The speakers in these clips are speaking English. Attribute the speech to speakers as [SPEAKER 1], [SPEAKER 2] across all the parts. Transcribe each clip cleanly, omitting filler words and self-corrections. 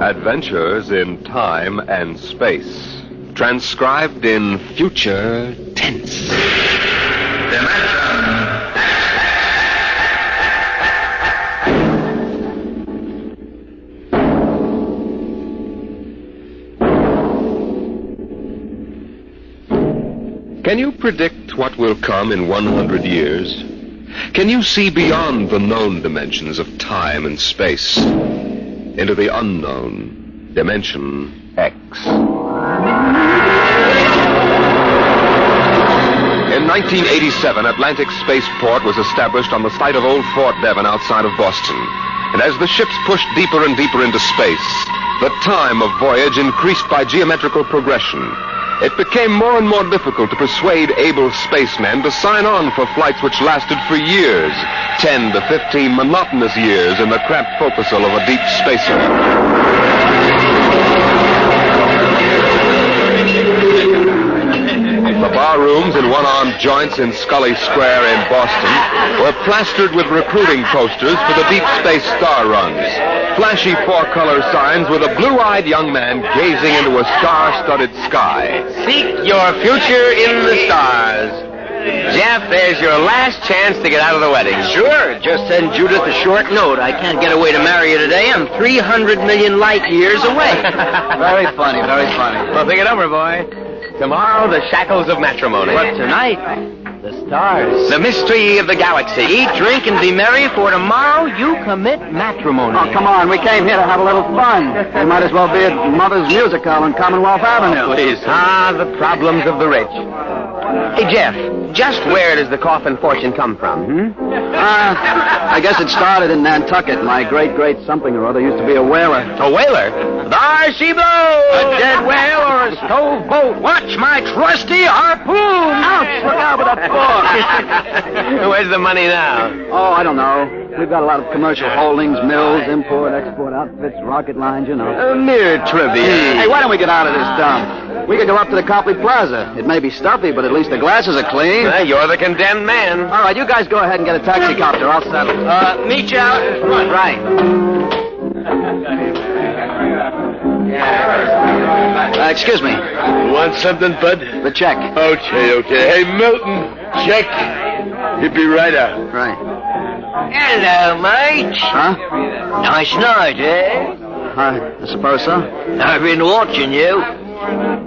[SPEAKER 1] Adventures in Time and Space. Transcribed in future tense. Can you predict what will come in 100 years? Can you see beyond the known dimensions of time and space into the unknown dimension X? In 1987, Atlantic Spaceport was established on the site of old Fort Devon outside of Boston. And as the ships pushed deeper and deeper into space, the time of voyage increased by geometrical progression. It became more and more difficult to persuade able spacemen to sign on for flights which lasted for years, 10 to 15 monotonous years in the cramped forecastle of a deep spacer. The bar rooms and one-armed joints in Scully Square in Boston were plastered with recruiting posters for the deep space star runs. Flashy four-color signs with a blue-eyed young man gazing into a star-studded sky.
[SPEAKER 2] Seek your future in the stars. Jeff, there's your last chance to get out of the wedding.
[SPEAKER 3] Sure, just send Judith a short note. I can't get away to marry you today. I'm 300 million light years away.
[SPEAKER 2] Very funny, very funny. Well, think it over, boy. Tomorrow, the shackles of matrimony.
[SPEAKER 3] But tonight, the stars.
[SPEAKER 2] The mystery of the galaxy.
[SPEAKER 3] Eat, drink, and be merry, for tomorrow you commit matrimony.
[SPEAKER 4] Oh, come on. We came here to have a little fun. We might as well be at Mother's Music Hall on Commonwealth Avenue.
[SPEAKER 2] Please. Ah, the problems of the rich. Hey, Jeff, just where does the coffin fortune come from,
[SPEAKER 4] I guess it started in Nantucket. My great something or other used to be a whaler.
[SPEAKER 2] A whaler? There she blows!
[SPEAKER 4] A dead whale or a stove boat. Watch my trusty harpoon! Ouch! Look out with that fork!
[SPEAKER 2] Where's the money now?
[SPEAKER 4] Oh, I don't know. We've got a lot of commercial holdings, mills, import, export outfits, rocket lines, you know.
[SPEAKER 2] Mere trivia.
[SPEAKER 4] Hey, why don't we get out of this dump? We could go up to the Copley Plaza. It may be stuffy, but at least the glasses are clean.
[SPEAKER 2] You're the condemned man.
[SPEAKER 4] All right, you guys go ahead and get a taxi copter. I'll settle.
[SPEAKER 3] Meet you out in front.
[SPEAKER 4] Right. Excuse me.
[SPEAKER 5] You want something, bud?
[SPEAKER 4] The check.
[SPEAKER 5] Okay. Hey, Milton, check. He'll be right out.
[SPEAKER 4] Right.
[SPEAKER 3] Hello, mate.
[SPEAKER 4] Huh?
[SPEAKER 3] Nice night, eh?
[SPEAKER 4] I suppose so.
[SPEAKER 3] I've been watching you.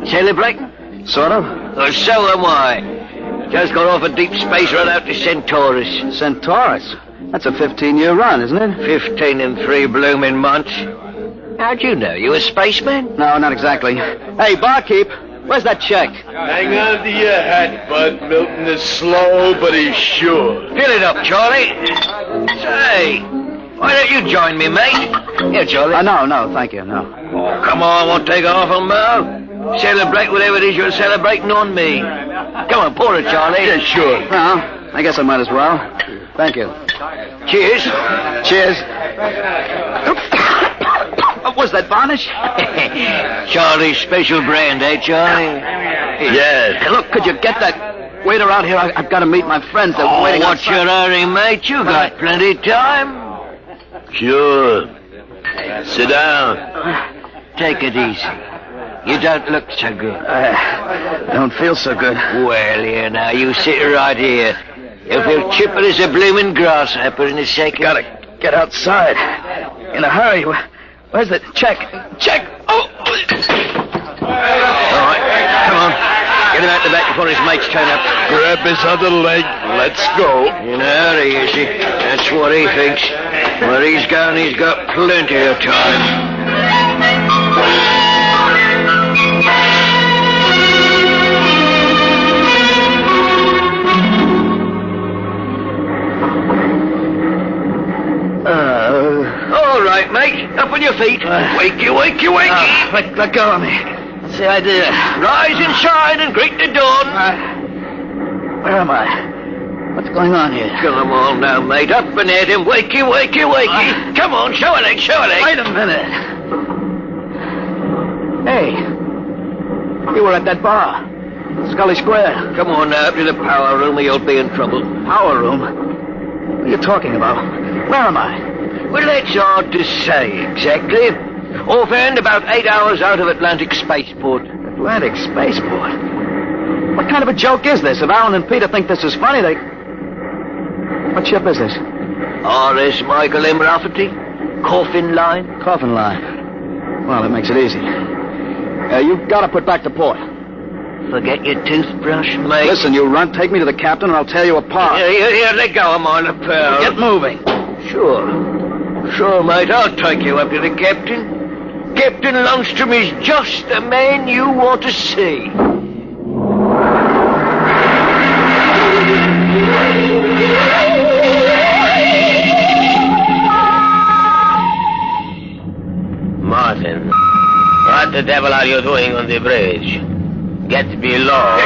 [SPEAKER 3] Celebrate?
[SPEAKER 4] Sort of.
[SPEAKER 3] Or so am I. Just got off a deep space run out to Centaurus.
[SPEAKER 4] Centaurus? That's a 15-year run, isn't it?
[SPEAKER 3] 15 and 3 blooming months. How'd you know? You a spaceman?
[SPEAKER 4] No, not exactly. Hey, barkeep, where's that check?
[SPEAKER 5] Hang on to your hat, bud. Milton is slow, but he's sure.
[SPEAKER 3] Fill it up, Charlie. Say, why don't you join me, mate? Here, Charlie.
[SPEAKER 4] No, thank you, no.
[SPEAKER 3] Oh, come on, won't take off on Mo. Celebrate whatever it is you're celebrating on me. Come on, pour it, Charlie.
[SPEAKER 5] Yeah, sure.
[SPEAKER 4] Well, I guess I might as well. Thank you.
[SPEAKER 3] Cheers.
[SPEAKER 4] Cheers. Was that varnish?
[SPEAKER 3] Charlie's special brand, eh, Charlie?
[SPEAKER 5] Yes.
[SPEAKER 4] Hey, look, could you get that waiter out here? I've got to meet my friends. They're waiting
[SPEAKER 3] What's your hurry, mate? You got plenty of time.
[SPEAKER 5] Sure. Sit down.
[SPEAKER 3] Take it easy. You don't look so good.
[SPEAKER 4] Don't feel so good.
[SPEAKER 3] Well, here now, you sit right here. You'll feel chipper as a blooming grasshopper in a second.
[SPEAKER 4] Gotta get outside. In a hurry. Where's the check? Check! Oh!
[SPEAKER 3] All right, come on. Get him out the back before his mates turn up.
[SPEAKER 5] Grab his other leg. Let's go.
[SPEAKER 3] In a hurry, is he? That's what he thinks. Where he's going, he's got plenty of time. All right, mate. Up on your feet. Wakey.
[SPEAKER 4] Let go of me. What's the idea?
[SPEAKER 3] Rise and shine and greet the dawn.
[SPEAKER 4] Where am I? What's going on here?
[SPEAKER 3] Come on now, mate. Up and at him. Wakey. Come on, show a leg.
[SPEAKER 4] Wait a minute. Hey, you were at that bar. Scully Square.
[SPEAKER 3] Come on now, up to the power room or you'll be in trouble.
[SPEAKER 4] Power room? What are you talking about? Where am I?
[SPEAKER 3] Well, that's hard to say exactly. Offhand, about 8 hours out of Atlantic Spaceport.
[SPEAKER 4] Atlantic Spaceport? What kind of a joke is this? If Alan and Peter think this is funny, they... What ship is this?
[SPEAKER 3] R.S. Michael M. Rafferty. Coffin Line.
[SPEAKER 4] Coffin Line. Well, that makes it easy. You've got to put back to port.
[SPEAKER 3] Forget your toothbrush, mate.
[SPEAKER 4] Listen, you runt, take me to the captain and I'll tear you apart.
[SPEAKER 3] Here, let go of mine, pal.
[SPEAKER 4] Get moving.
[SPEAKER 3] Sure, mate, I'll take you up to the captain. Captain Lundstrom is just the man you want to see.
[SPEAKER 2] Martin, what the devil are you doing on the bridge? Get below.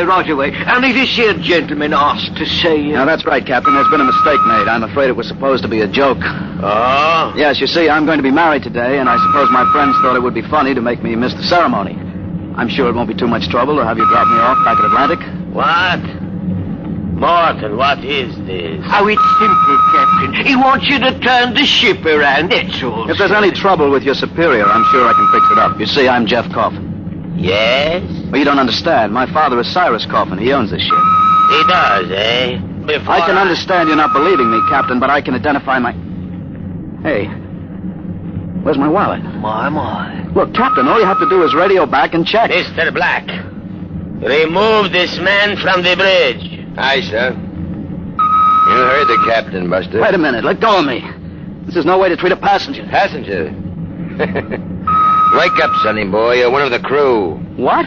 [SPEAKER 3] Right away. Only this here gentleman asked to see you.
[SPEAKER 4] Now, that's right, Captain. There's been a mistake made. I'm afraid it was supposed to be a joke.
[SPEAKER 2] Oh?
[SPEAKER 4] Yes, you see, I'm going to be married today, and I suppose my friends thought it would be funny to make me miss the ceremony. I'm sure it won't be too much trouble to have you drop me off back at Atlantic.
[SPEAKER 2] What? Martin, what is this?
[SPEAKER 3] Oh, it's simple, Captain. He wants you to turn the ship around, that's all.
[SPEAKER 4] If there's any trouble with your superior, I'm sure I can fix it up. You see, I'm Jeff Coffin.
[SPEAKER 2] Yes?
[SPEAKER 4] Well, you don't understand. My father is Cyrus Coffin. He owns this ship.
[SPEAKER 2] He does, eh? Before
[SPEAKER 4] I can understand you're not believing me, Captain, but I can identify my... Hey, where's my wallet?
[SPEAKER 3] My.
[SPEAKER 4] Look, Captain, all you have to do is radio back and check.
[SPEAKER 2] Mr. Black, remove this man from the bridge.
[SPEAKER 6] Aye, sir. You heard the captain, Buster.
[SPEAKER 4] Wait a minute. Let go of me. This is no way to treat a passenger.
[SPEAKER 6] Passenger. Wake up, sonny boy. You're one of the crew.
[SPEAKER 4] What?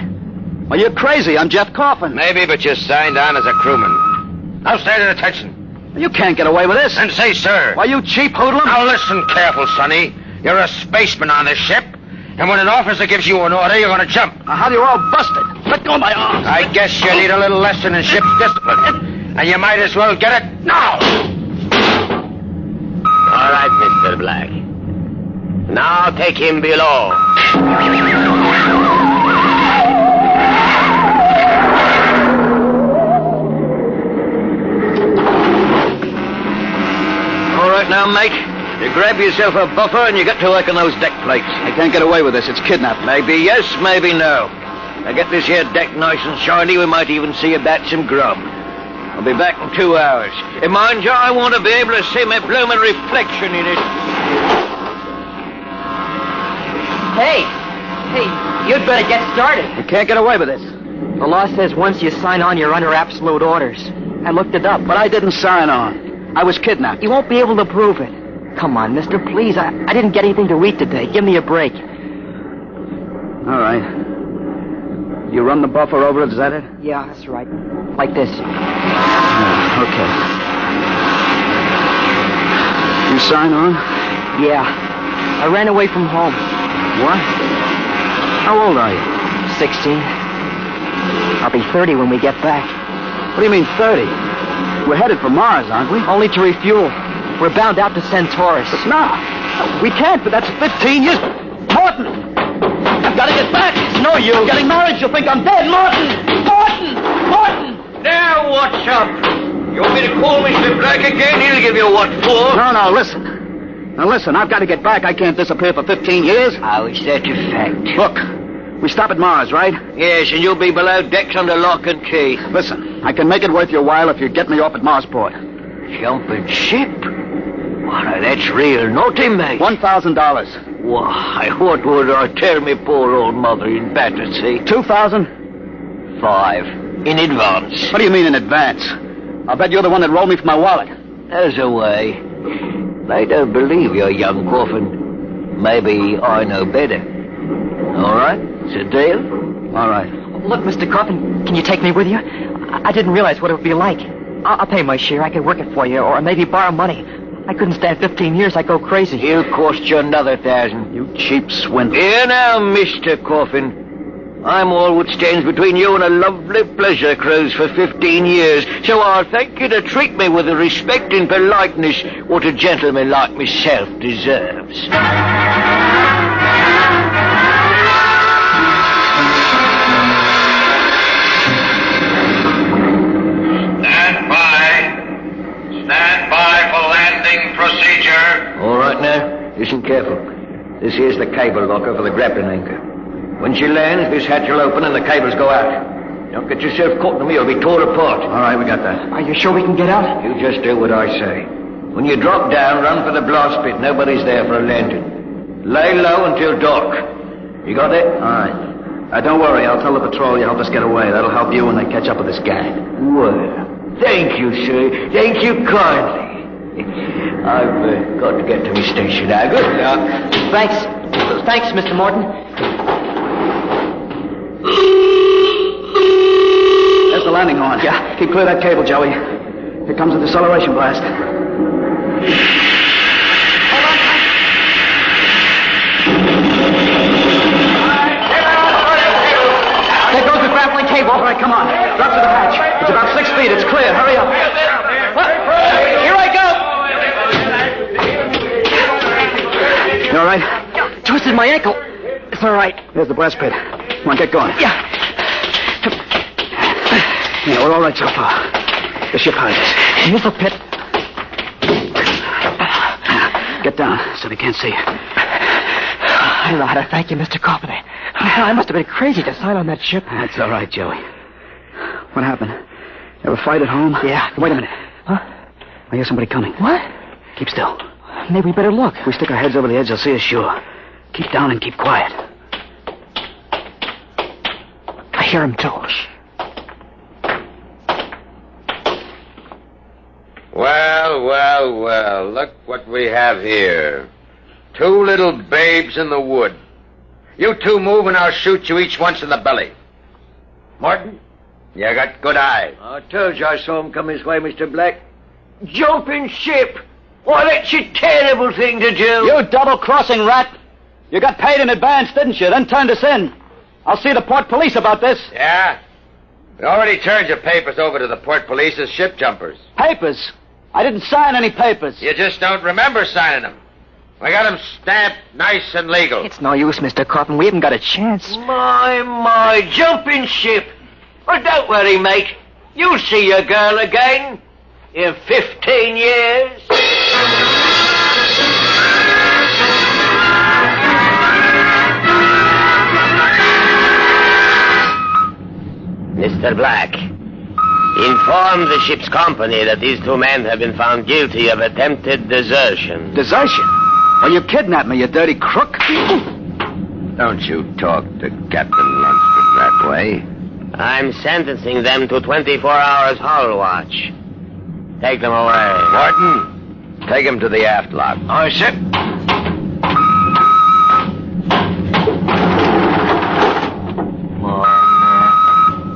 [SPEAKER 4] Well, you're crazy. I'm Jeff Coffin.
[SPEAKER 6] Maybe, but you're signed on as a crewman. Now stand at attention.
[SPEAKER 4] You can't get away with this.
[SPEAKER 6] And say, sir.
[SPEAKER 4] Why, you cheap hoodlum.
[SPEAKER 6] Now listen careful, sonny. You're a spaceman on this ship. And when an officer gives you an order, you're going to jump.
[SPEAKER 4] Now, how do you all busted? Let go of my arms.
[SPEAKER 6] I guess you need a little lesson in ship's discipline. And you might as well get it now.
[SPEAKER 2] All right, Mr. Black. Now take him below.
[SPEAKER 3] All right now, mate. You grab yourself a buffer and you get to work on those deck plates.
[SPEAKER 4] I can't get away with this. It's kidnapping.
[SPEAKER 3] Maybe yes, maybe no. Now get this here deck nice and shiny. We might even see about some grub. I'll be back in 2 hours. And mind you, I want to be able to see my blooming reflection in it.
[SPEAKER 7] Hey, you'd better get started.
[SPEAKER 4] You can't get away with this.
[SPEAKER 7] The law says once you sign on, you're under absolute orders. I looked it up.
[SPEAKER 4] But I didn't sign on. I was kidnapped.
[SPEAKER 7] You won't be able to prove it. Come on, mister, please. I didn't get anything to eat today. Give me a break.
[SPEAKER 4] All right. You run the buffer over it, is that it?
[SPEAKER 7] Yeah, that's right. Like this.
[SPEAKER 4] Okay. You sign on?
[SPEAKER 7] Yeah. I ran away from home.
[SPEAKER 4] What? How old are you?
[SPEAKER 7] 16. I'll be 30 when we get back.
[SPEAKER 4] What do you mean 30? We're headed for Mars, aren't we?
[SPEAKER 7] Only to refuel. We're bound out to Centaurus.
[SPEAKER 4] No, we can't, but that's 15 years... Martin! I've got to get back!
[SPEAKER 7] No, you...
[SPEAKER 4] I'm getting married, you'll think I'm dead! Martin!
[SPEAKER 3] Now what's up? You want me to call Mr. Black again? He'll give you what for?
[SPEAKER 4] No, listen. Now listen, I've got to get back. I can't disappear for 15 years.
[SPEAKER 3] How is that a fact?
[SPEAKER 4] Look, we stop at Mars, right?
[SPEAKER 3] Yes, and you'll be below decks under lock and key.
[SPEAKER 4] Listen, I can make it worth your while if you get me off at Marsport.
[SPEAKER 3] Jumping ship? Why, that's real naughty, mate.
[SPEAKER 4] $1,000.
[SPEAKER 3] Why, what would I tell me poor old mother in Battersea?
[SPEAKER 4] 2,000?
[SPEAKER 3] 5. In advance.
[SPEAKER 4] What do you mean in advance? I'll bet you're the one that rolled me for my wallet.
[SPEAKER 3] There's a way. They don't believe you're young Coffin. Maybe I know better. All right? It's a deal?
[SPEAKER 4] All right.
[SPEAKER 7] Look, Mr. Coffin, can you take me with you? I didn't realize what it would be like. I'll pay my share. I could work it for you, or maybe borrow money. I couldn't stand 15 years. I'd go crazy.
[SPEAKER 3] He'll cost you another 1,000.
[SPEAKER 4] You cheap swindler.
[SPEAKER 3] Here now, Mr. Coffin. I'm all what stands between you and a lovely pleasure cruise for 15 years, so I'll thank you to treat me with the respect and politeness what a gentleman like myself deserves.
[SPEAKER 6] Stand by for landing procedure.
[SPEAKER 3] All right now, listen careful. This here's the cable locker for the grappling anchor. When she lands, this hatch will open and the cables go out. Don't get yourself caught in the middle. You'll be torn apart.
[SPEAKER 4] All right, we got that.
[SPEAKER 7] Are you sure we can get out?
[SPEAKER 3] You just do what I say. When you drop down, run for the blast pit. Nobody's there for a lantern. Lay low until dark. You got that?
[SPEAKER 4] All right. Don't worry. I'll tell the patrol you help us get away. That'll help you when they catch up with this gang.
[SPEAKER 3] Well, thank you, sir. Thank you kindly. I've got to get to my station now. Good luck.
[SPEAKER 7] Thanks. Thanks, Mr. Morton.
[SPEAKER 4] There's the landing horn.
[SPEAKER 7] Yeah.
[SPEAKER 4] Keep clear of that cable, Joey. Here comes the deceleration blast.
[SPEAKER 7] There goes the grappling cable.
[SPEAKER 4] All right, come on. Drop to the hatch. It's about 6 feet. It's clear. Hurry up.
[SPEAKER 7] Here I go.
[SPEAKER 4] You all right?
[SPEAKER 7] Twisted my ankle. It's all right.
[SPEAKER 4] There's the blast pit. Come on, get going.
[SPEAKER 7] Yeah.
[SPEAKER 4] Yeah, we're all right so far. The ship hides us.
[SPEAKER 7] Missile pit.
[SPEAKER 4] Get down so they can't see you.
[SPEAKER 7] I don't know how to thank you, Mr. Carpenter. I must have been crazy to sign on that ship.
[SPEAKER 4] That's all right, Joey. What happened? Ever fight at home?
[SPEAKER 7] Yeah.
[SPEAKER 4] Wait a minute.
[SPEAKER 7] Huh?
[SPEAKER 4] I hear somebody coming.
[SPEAKER 7] What?
[SPEAKER 4] Keep still.
[SPEAKER 7] Maybe we better look.
[SPEAKER 4] If we stick our heads over the edge, they'll see us sure. Keep down and keep quiet.
[SPEAKER 7] I hear him too.
[SPEAKER 6] Well, look what we have here. 2 little babes in the wood. You two move and I'll shoot you each once in the belly. Morton, you got good eyes.
[SPEAKER 3] I told you I saw him come this way, Mr. Black. Jumping ship! Why, that's a terrible thing to do.
[SPEAKER 4] You double-crossing rat! You got paid in advance, didn't you? Then turned us in. I'll see the port police about this.
[SPEAKER 6] Yeah? We already turned your papers over to the port police as ship jumpers.
[SPEAKER 4] Papers? I didn't sign any papers.
[SPEAKER 6] You just don't remember signing them. We got them stamped nice and legal.
[SPEAKER 7] It's no use, Mr. Carpenter. We haven't got a chance.
[SPEAKER 3] My, jumping ship. Well, don't worry, mate. You'll see your girl again in 15 years.
[SPEAKER 2] Mr. Black, inform the ship's company that these 2 men have been found guilty of attempted desertion.
[SPEAKER 4] Desertion? Well, you kidnapped me, you dirty crook.
[SPEAKER 2] Don't you talk to Captain Lunsford that way. I'm sentencing them to 24 hours hull watch. Take them away.
[SPEAKER 6] Morton, take him to the aft lock.
[SPEAKER 3] Aye, sir.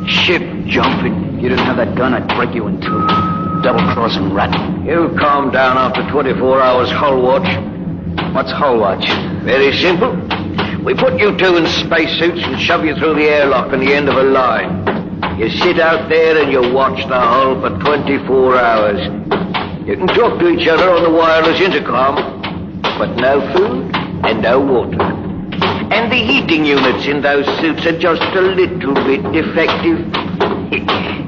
[SPEAKER 4] Ship jumping. If you didn't have that gun, I'd break you in 2. Double-crossing rat.
[SPEAKER 3] You calm down after 24 hours hull watch.
[SPEAKER 4] What's hull watch?
[SPEAKER 3] Very simple. We put you 2 in spacesuits and shove you through the airlock on the end of a line. You sit out there and you watch the hull for 24 hours. You can talk to each other on the wireless intercom, but no food and no water. And the heating units in those suits are just a little bit defective.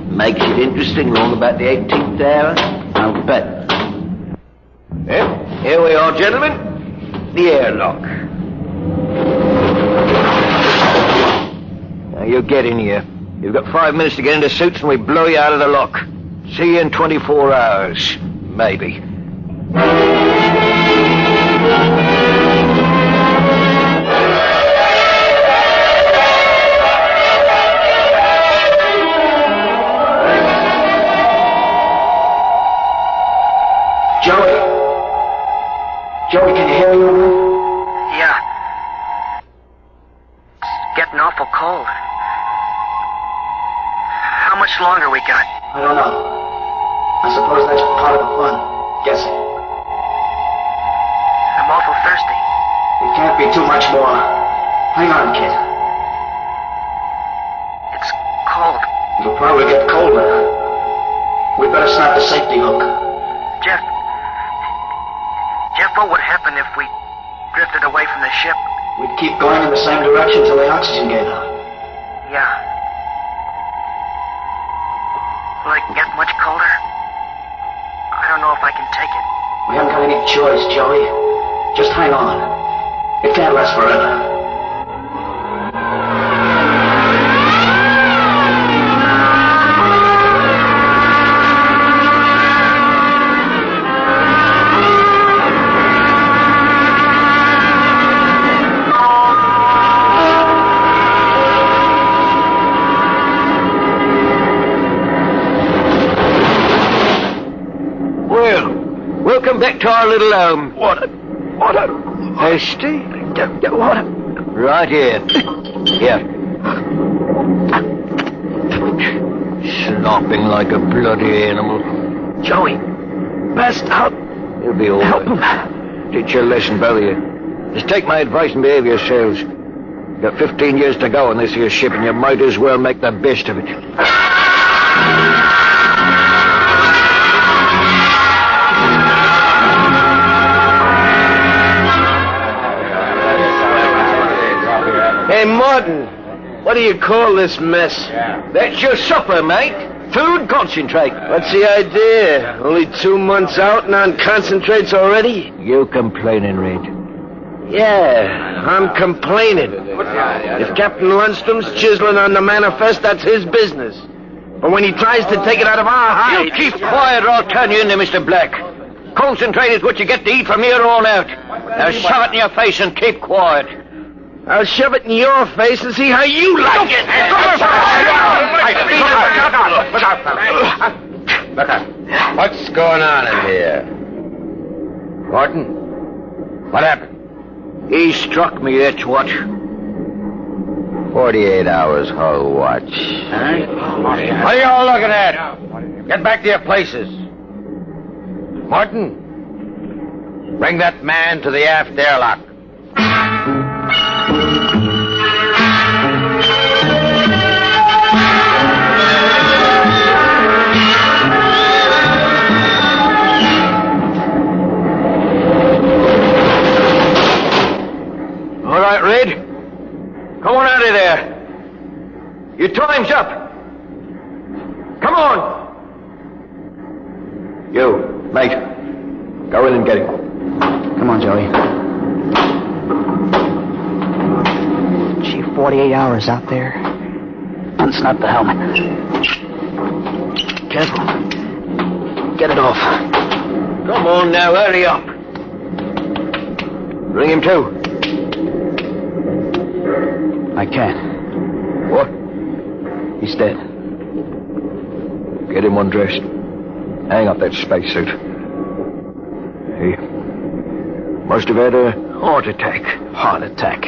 [SPEAKER 3] Makes it interesting long about the 18th hour.
[SPEAKER 4] I'll bet.
[SPEAKER 3] Well, here we are, gentlemen. The airlock. Now, you get in here. You've got 5 minutes to get into suits and we blow you out of the lock. See you in 24 hours. Maybe.
[SPEAKER 4] Joey, can you hear me?
[SPEAKER 7] Yeah. It's getting awful cold. How much longer we got?
[SPEAKER 4] I don't know. I suppose that's part of the fun. Guessing.
[SPEAKER 7] I'm awful thirsty.
[SPEAKER 4] It can't be too much more. Hang on, kid.
[SPEAKER 7] It's cold.
[SPEAKER 4] It'll probably get colder. We better snap the safety hook.
[SPEAKER 7] Jeff, what would happen if we drifted away from the ship?
[SPEAKER 4] We'd keep going in the same direction till the oxygen gave out.
[SPEAKER 7] Yeah. Will it get much colder? I don't know if I can take it.
[SPEAKER 4] We haven't got any choice, Joey. Just hang on. Can't last forever.
[SPEAKER 3] Welcome back to our little home.
[SPEAKER 4] Water.
[SPEAKER 3] Thirsty?
[SPEAKER 4] Get water.
[SPEAKER 3] Right here. Here. Slopping like a bloody animal.
[SPEAKER 4] Joey, passed out.
[SPEAKER 3] You'll be all
[SPEAKER 4] Help
[SPEAKER 3] right.
[SPEAKER 4] him.
[SPEAKER 3] Teach your lesson, both of you. Just take my advice and behave yourselves. You've got 15 years to go on this here ship, and you might as well make the best of it.
[SPEAKER 5] Hey, Martin, what do you call this mess?
[SPEAKER 3] That's your supper, mate. Food concentrate.
[SPEAKER 5] What's the idea? Only 2 months out and on concentrates already?
[SPEAKER 3] You complaining, Red?
[SPEAKER 5] Yeah, I'm complaining. If Captain Lundstrom's chiseling on the manifest, that's his business. But when he tries to take it out of our hide...
[SPEAKER 3] You keep quiet or I'll turn you into Mr. Black. Concentrate is what you get to eat from here on out. Now shove it in your face and keep quiet.
[SPEAKER 5] I'll shove it in your face and see how you like it.
[SPEAKER 6] Look up. What's going on in here? Morton? What happened?
[SPEAKER 3] He struck me, that's what.
[SPEAKER 6] 48 hours hull watch. What are you all looking at? Get back to your places. Morton, bring that man to the aft airlock.
[SPEAKER 3] All right, Red. Come on out of there. Your time's up. Come on. You, mate. Go in and get him.
[SPEAKER 7] Come on, Joey. Gee, 48 hours out there.
[SPEAKER 4] Unsnap the helmet. Careful. Get it off.
[SPEAKER 3] Come on now, hurry up. Bring him to.
[SPEAKER 4] I can't.
[SPEAKER 3] What?
[SPEAKER 4] He's dead.
[SPEAKER 3] Get him undressed. Hang up that spacesuit. He must have had a heart attack.
[SPEAKER 4] Heart attack.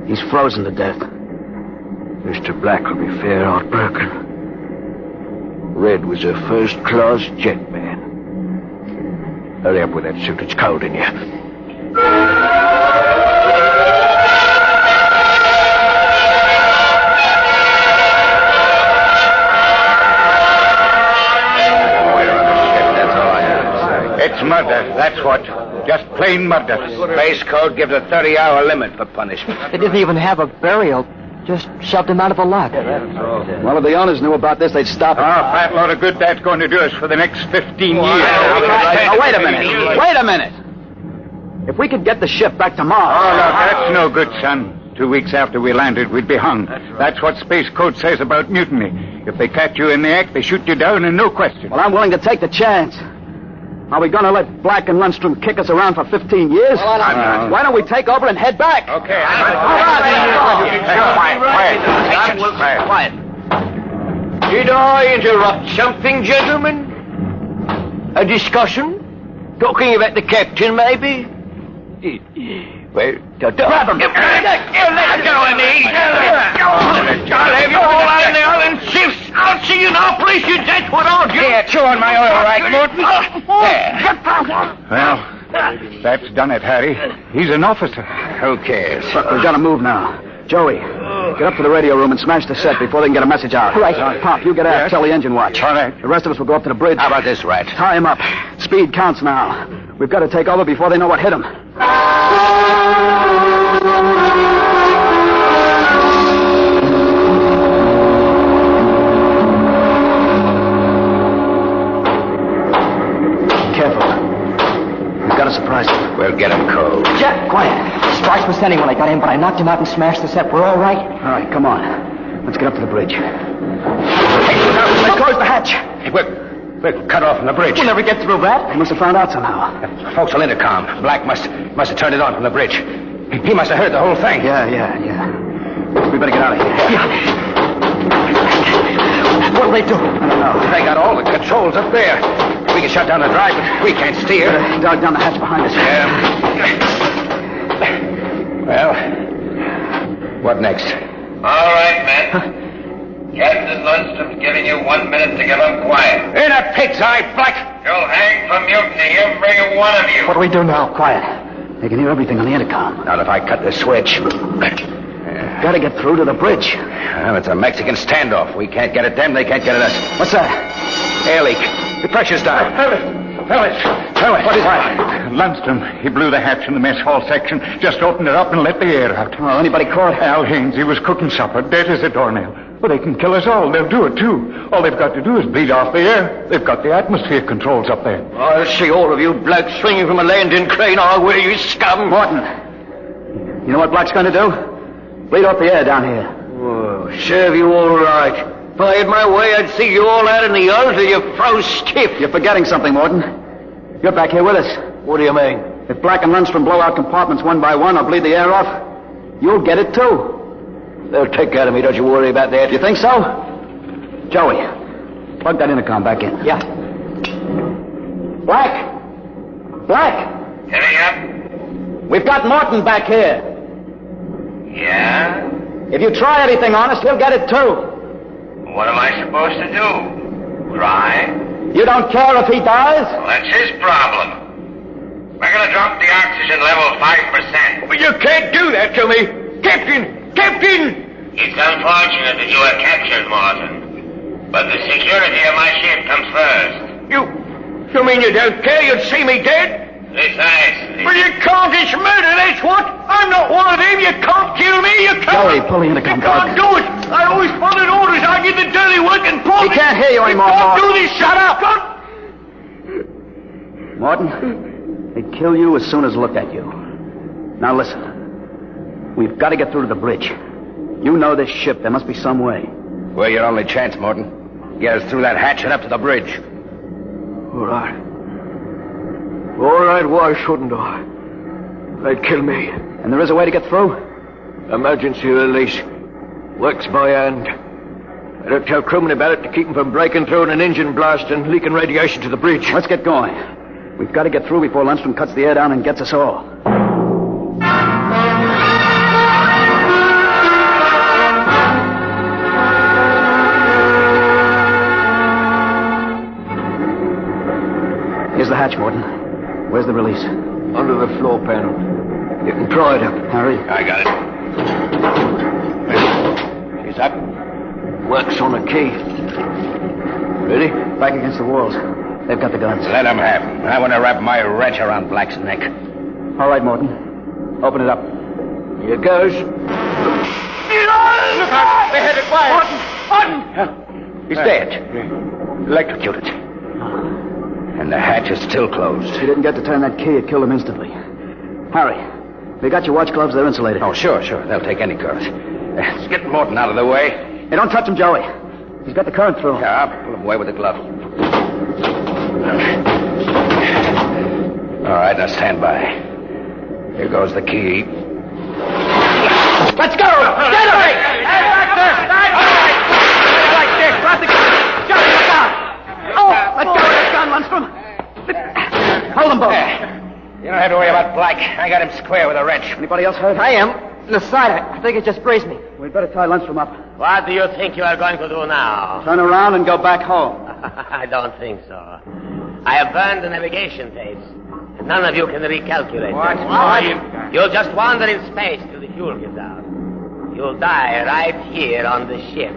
[SPEAKER 4] He's frozen to death.
[SPEAKER 3] Mr. Black will be fair heartbroken. Red was a first-class jet man. Hurry up with that suit. It's cold in here.
[SPEAKER 6] It's murder, that's what. Just plain murder. Space Code gives a 30-hour limit for punishment.
[SPEAKER 7] They didn't even have a burial. Just shoved him out of the lot.
[SPEAKER 4] Well, if the owners knew about this, they'd stop it.
[SPEAKER 6] Fat load of good that's going to do us for the next 15 years.
[SPEAKER 4] Oh, wait a minute. Wait a minute. If we could get the ship back to Mars...
[SPEAKER 8] Oh, look, that's no good, son. 2 weeks after we landed, we'd be hung. That's what Space Code says about mutiny. If they catch you in the act, they shoot you down and no question.
[SPEAKER 4] Well, I'm willing to take the chance. Are we going to let Black and Lundstrom kick us around for 15 years?
[SPEAKER 8] I'm not.
[SPEAKER 4] Why don't we take over and head back?
[SPEAKER 8] Okay.
[SPEAKER 3] Quiet. Did I interrupt something, gentlemen? A discussion? Talking about the captain, maybe? Well, grab him. Let go of me. I'll have you all out in the island shifts. I'll see you now, police. That's what I'll do.
[SPEAKER 6] Yeah, chew on my oil, right, Morton?
[SPEAKER 8] Well, that's done it, Harry. He's an officer.
[SPEAKER 6] Who cares?
[SPEAKER 4] Look, we've got to move now. Joey, get up to the radio room and smash the set before they can get a message out.
[SPEAKER 7] Right.
[SPEAKER 4] Pop, you get out. Tell the engine watch.
[SPEAKER 8] All right.
[SPEAKER 4] The rest of us will go up to the bridge.
[SPEAKER 6] How about this, Rat?
[SPEAKER 4] Tie him up. Speed counts now. We've got to take over before they know what hit him. Careful. We've got to surprise them.
[SPEAKER 6] We'll get him cold.
[SPEAKER 7] Jeff, quiet. Sparks was sending when I got in, but I knocked him out and smashed the set. We're all right.
[SPEAKER 4] All right, come on. Let's get up to the bridge.
[SPEAKER 7] Hey, look out. Let's close the hatch.
[SPEAKER 5] Hey, we're cut off from the bridge.
[SPEAKER 7] We'll never get through that.
[SPEAKER 4] They must have found out somehow.
[SPEAKER 5] Forecastle intercom. Black must have turned it on from the bridge. He must have heard the whole thing.
[SPEAKER 4] Yeah. We better get out of here.
[SPEAKER 7] Yeah. What'll they do?
[SPEAKER 4] I don't know.
[SPEAKER 5] They got all the controls up there. We can shut down the drive, but we can't steer.
[SPEAKER 4] Dog down the hatch behind us.
[SPEAKER 5] Well, what next?
[SPEAKER 9] All right, men. Captain Lundstrom's giving you 1 minute to get on quiet.
[SPEAKER 5] In a pig's eye, Black!
[SPEAKER 9] You'll hang for mutiny, every one of you.
[SPEAKER 7] What do we do now? Quiet.
[SPEAKER 4] They can hear everything on the intercom.
[SPEAKER 5] Not if I cut the switch.
[SPEAKER 4] Gotta get through to the bridge.
[SPEAKER 5] Well, it's a Mexican standoff. We can't get at them, they can't get at us.
[SPEAKER 4] What's that?
[SPEAKER 5] Air leak. The pressure's down.
[SPEAKER 8] What is it? Lundstrom, he blew the hatch in the mess hall section, just opened it up and let the air out.
[SPEAKER 4] Oh, anybody caught?
[SPEAKER 8] Al Haynes, he was cooking supper, dead as a doornail. But they can kill us all. They'll do it, too. All they've got to do is bleed off the air. They've got the atmosphere controls up there.
[SPEAKER 3] I'll see all of you blokes swinging from a landing crane. I'll wear you scum.
[SPEAKER 4] Morton, you know what Black's going to do? Bleed off the air down here.
[SPEAKER 3] Oh, serve you all right. If I had my way, I'd see you all out in the yard till you froze stiff.
[SPEAKER 4] You're forgetting something, Morton. You're back here with us.
[SPEAKER 3] What do you mean?
[SPEAKER 4] If Black and Lundstrom blow out compartments one by one or bleed the air off, you'll get it, too.
[SPEAKER 3] They'll take care of me, don't you worry about that.
[SPEAKER 4] You think so? Joey, plug that intercom back in.
[SPEAKER 7] Yeah.
[SPEAKER 4] Black!
[SPEAKER 9] Heavy up.
[SPEAKER 4] We've got Morton back here.
[SPEAKER 9] Yeah?
[SPEAKER 4] If you try anything on us, he'll get it, too.
[SPEAKER 9] What am I supposed to do? Try?
[SPEAKER 4] You don't care if he dies?
[SPEAKER 9] Well, that's his problem. We're going to drop the oxygen level 5%.
[SPEAKER 3] But you can't do that to me. Captain!
[SPEAKER 9] It's unfortunate that you were captured, Morton. But the security of my ship comes first.
[SPEAKER 3] You mean you don't care you'd see me dead?
[SPEAKER 9] Precisely.
[SPEAKER 3] Well, you can't. It's murder, that's what. I'm not one of them. You can't kill me. You can't.
[SPEAKER 4] Joey, pull the intercom
[SPEAKER 3] You can't
[SPEAKER 4] plug.
[SPEAKER 3] do it. I always followed orders. I did the dirty work and pulled
[SPEAKER 4] He can't hear you anymore,
[SPEAKER 3] can't
[SPEAKER 4] Morton.
[SPEAKER 3] do this. Shut up.
[SPEAKER 4] Morton, they'd kill you as soon as look at you. Now listen. We've got to get through to the bridge. You know this ship. There must be some way.
[SPEAKER 5] We're your only chance, Morton. Get us through that hatch and up to the bridge.
[SPEAKER 3] All right. All right, why shouldn't I? They'd kill me.
[SPEAKER 4] And there is a way to get through?
[SPEAKER 3] Emergency release. Works by hand. I don't tell crewmen about it to keep them from breaking through in an engine blast and leaking radiation to the bridge.
[SPEAKER 4] Let's get going. We've got to get through before Lundstrom cuts the air down and gets us all. Here's the hatch, Morton. Where's the release?
[SPEAKER 3] Under the floor panel. You can pry it up.
[SPEAKER 4] Harry?
[SPEAKER 5] I got it. She's up.
[SPEAKER 3] Works on a key. Ready?
[SPEAKER 4] Back against the walls. They've got the guns.
[SPEAKER 5] Let them have them. I want to wrap my wrench around Black's neck.
[SPEAKER 4] All right, Morton. Open it up.
[SPEAKER 3] Here goes.
[SPEAKER 5] Look out! They had it fired. Morton! He's dead. Electrocuted. And the hatch is still closed.
[SPEAKER 4] If he didn't get to turn that key, it killed him instantly. Harry, they got your watch gloves. They're insulated.
[SPEAKER 5] Oh, sure. They'll take any current. Let's get Morton out of the way.
[SPEAKER 4] Hey, don't touch him, Joey. He's got the current through.
[SPEAKER 5] Yeah, I'll pull him away with the glove. All right, now stand by. Here goes the key.
[SPEAKER 4] Let's go! Get him! Hey, back there! Like this. Drop the gun. Joey, look out! Oh, let go of that gun, Lundstrom. Hold them both.
[SPEAKER 5] You don't have to worry about Black. I got him square with a wrench.
[SPEAKER 4] Anybody else hurt?
[SPEAKER 7] I am. In the side. I think it just grazed me.
[SPEAKER 4] We'd better tie Lundstrom up.
[SPEAKER 2] What do you think you are going to do now?
[SPEAKER 4] Turn around and go back home.
[SPEAKER 2] I don't think so. I have burned the navigation tapes. And none of you can recalculate. What? You'll just wander in space till the fuel gives out. You'll die right here on the ship.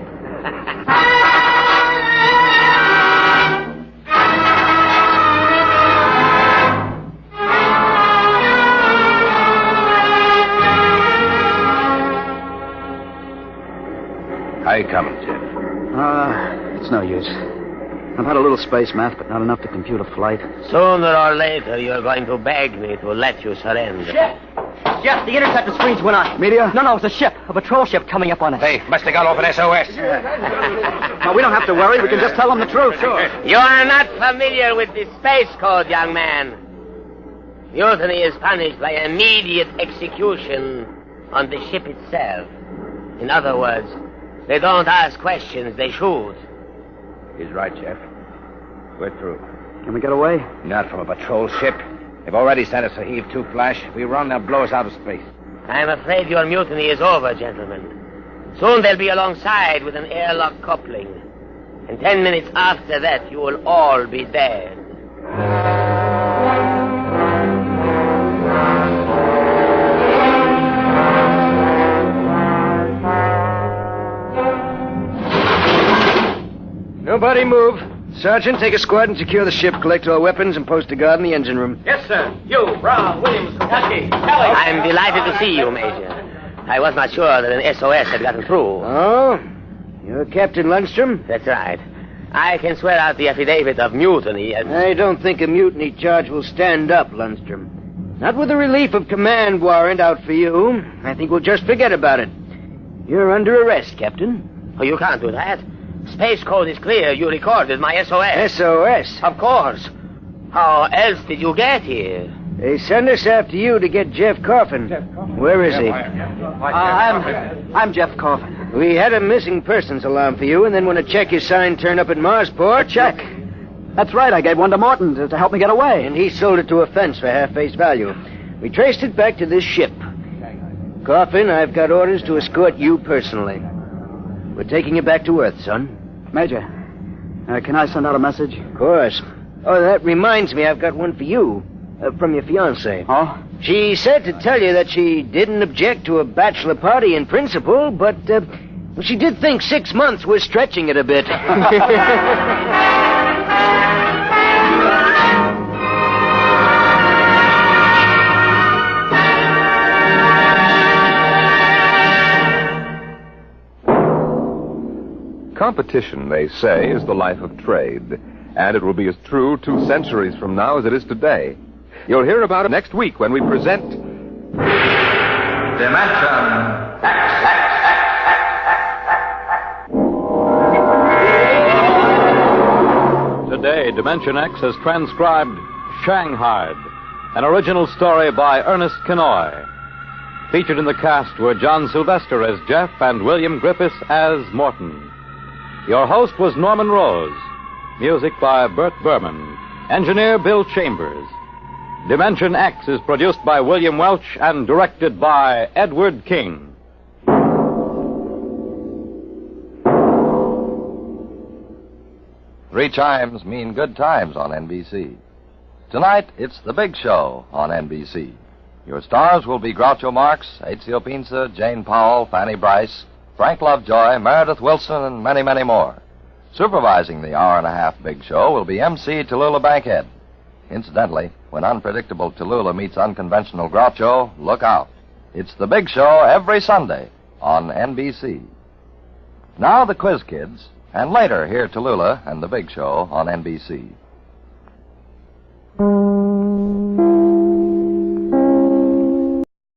[SPEAKER 5] How you coming, Jeff?
[SPEAKER 4] It's no use. I've had a little space math, but not enough to compute a flight.
[SPEAKER 2] Sooner or later, you're going to beg me to let you surrender.
[SPEAKER 7] Jeff, the interceptor screens went on.
[SPEAKER 4] Meteor?
[SPEAKER 7] No, it's a ship. A patrol ship coming up on us.
[SPEAKER 6] They must have got off an SOS.
[SPEAKER 4] No, we don't have to worry. We can just tell them the truth. Sure.
[SPEAKER 2] You are not familiar with the space code, young man. Mutiny is punished by immediate execution on the ship itself. In other words, they don't ask questions, they shoot.
[SPEAKER 6] He's right, Jeff. We're through.
[SPEAKER 4] Can we get away?
[SPEAKER 6] Not from a patrol ship. They've already sent us a heave-to flash. If we run, they'll blow us out of space.
[SPEAKER 2] I'm afraid your mutiny is over, gentlemen. Soon they'll be alongside with an airlock coupling. And 10 minutes after that, you will all be dead.
[SPEAKER 5] Nobody move. Sergeant, take a squad and secure the ship, collect all weapons, and post a guard in the engine room.
[SPEAKER 4] Yes, sir. You, Brown, Williams, Kentucky, Kelly.
[SPEAKER 2] I'm delighted to see you, Major. I was not sure that an SOS had gotten through.
[SPEAKER 5] Oh? You're Captain Lundstrom?
[SPEAKER 2] That's right. I can swear out the affidavit of mutiny and...
[SPEAKER 5] I don't think a mutiny charge will stand up, Lundstrom. Not with a relief of command warrant out for you. I think we'll just forget about it. You're under arrest, Captain.
[SPEAKER 2] Oh, you can't do that. Space code is clear. You recorded my SOS.
[SPEAKER 5] SOS?
[SPEAKER 2] Of course. How else did you get here?
[SPEAKER 5] They sent us after you to get Jeff Coffin. Where is he?
[SPEAKER 4] I'm Jeff Coffin.
[SPEAKER 5] We had a missing persons alarm for you, and then when a check is signed, turned up at Marsport.
[SPEAKER 4] A check? That's right. I gave one to Morton to help me get away.
[SPEAKER 5] And he sold it to a fence for half face value. We traced it back to this ship. Coffin, I've got orders to escort you personally. We're taking you back to Earth, son.
[SPEAKER 4] Major, can I send out a message?
[SPEAKER 5] Of course. Oh, that reminds me, I've got one for you. From your fiancée.
[SPEAKER 4] Oh?
[SPEAKER 5] She said to tell you that she didn't object to a bachelor party in principle, but she did think 6 months was stretching it a bit.
[SPEAKER 1] Competition, they say, is the life of trade, and it will be as true 2 centuries from now as it is today. You'll hear about it next week when we present...
[SPEAKER 10] Dimension X.
[SPEAKER 11] Today, Dimension X has transcribed Shanghaied, an original story by Ernest Kenoy. Featured in the cast were John Sylvester as Jeff and William Griffiths as Morton. Your host was Norman Rose. Music by Bert Berman. Engineer Bill Chambers. Dimension X is produced by William Welch and directed by Edward King.
[SPEAKER 12] Three chimes mean good times on NBC. Tonight, it's The Big Show on NBC. Your stars will be Groucho Marx, Ezio Pinza, Jane Powell, Fanny Bryce, Frank Lovejoy, Meredith Wilson, and many, many more. Supervising the hour-and-a-half Big Show will be MC Tallulah Bankhead. Incidentally, when unpredictable Tallulah meets unconventional Groucho, look out. It's The Big Show every Sunday on NBC. Now the Quiz Kids, and later hear Tallulah and The Big Show on NBC.